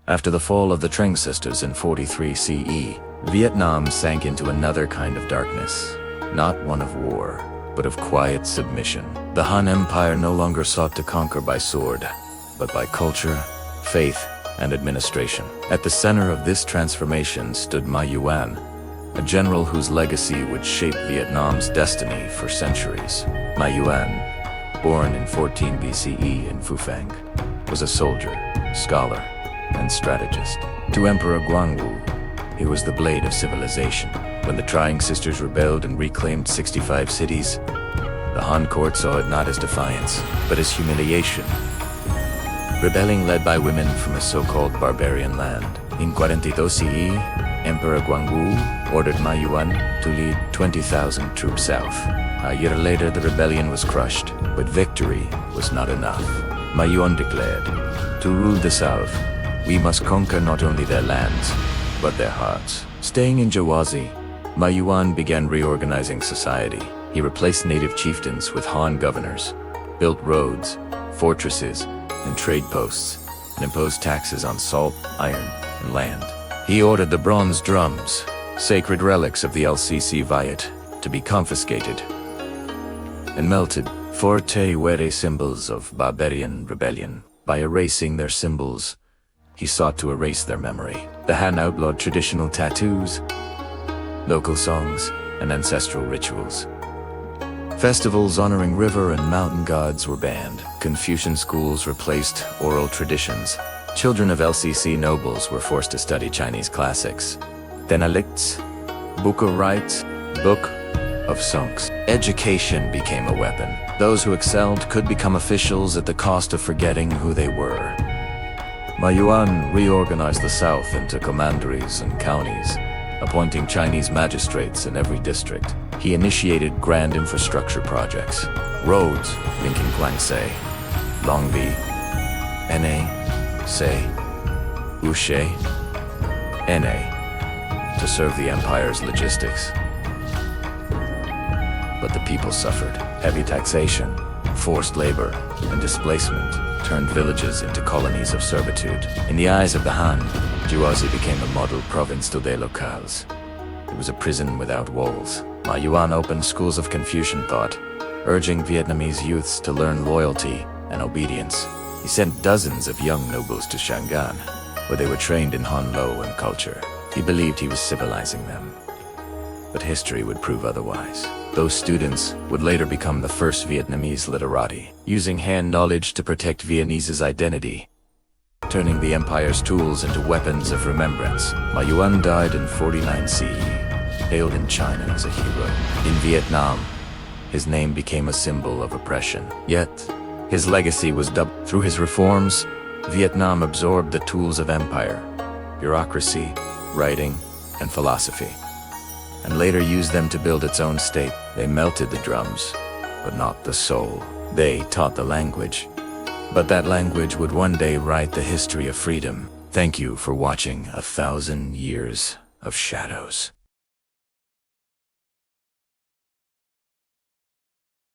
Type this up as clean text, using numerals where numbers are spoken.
After the fall of the Trưng Sisters in 43 CE, Vietnam sank into another kind of darkness, not one of war, but of quiet submission. The Han Empire no longer sought to conquer by sword, but by culture, faith, and administration. At the center of this transformation stood Ma Yuan, a general whose legacy would shape Vietnam's destiny for centuries. Ma Yuan, born in 14 BCE in Phu Phang, was a soldier, scholar, and strategist. To Emperor Guangwu, he was the blade of civilization. When the Trưng Sisters rebelled and reclaimed 65 cities, the Han court saw it not as defiance, but as humiliation. Rebelling led by women from a so-called barbarian land. In 42 CE, Emperor Guangwu ordered Ma Yuan to lead 20,000 troops south. A year later, the rebellion was crushed, but victory was not enough. Ma Yuan declared, "To rule the south, we must conquer not only their lands, but their hearts." Staying in Jawazi, Ma Yuan began reorganizing society. He replaced native chieftains with Han governors, built roads, fortresses, and trade posts, and imposed taxes on salt, iron, and land. He ordered the bronze drums, sacred relics of the LCC Viet, to be confiscated and melted. Forte were symbols of barbarian rebellion. By erasing their symbols, he sought to erase their memory. The Han outlawed traditional tattoos, local songs, and ancestral rituals. Festivals honoring river and mountain gods were banned. Confucian schools replaced oral traditions. Children of LCC nobles were forced to study Chinese classics. Denalicts, Book of Rites, Book of Songs. Education became a weapon. Those who excelled could become officials at the cost of forgetting who they were. Ma Yuan reorganized the south into commanderies and counties, appointing Chinese magistrates in every district. He initiated grand infrastructure projects, roads linking Guangxi, Longbi, Na, Se, Wuxi, Na, to serve the empire's logistics. But the people suffered. Heavy taxation, forced labor, and displacement turned villages into colonies of servitude. In the eyes of the Han, Jawazi became a model province des locales. It was a prison without walls. Ma Yuan opened schools of Confucian thought, urging Vietnamese youths to learn loyalty and obedience. He sent dozens of young nobles to Shangan, where they were trained in Han Lo and culture. He believed he was civilizing them. But history would prove otherwise. Those students would later become the first Vietnamese literati, using hand knowledge to protect Vietnamese's identity, turning the empire's tools into weapons of remembrance. Ma Yuan died in 49 CE, hailed in China as a hero. In Vietnam, his name became a symbol of oppression. Yet, his legacy was dubbed. Through his reforms, Vietnam absorbed the tools of empire, bureaucracy, writing, and philosophy, and later used them to build its own state. They melted the drums, but not the soul. They taught the language, but that language would one day write the history of freedom. Thank you for watching 1,000 Years of Shadows.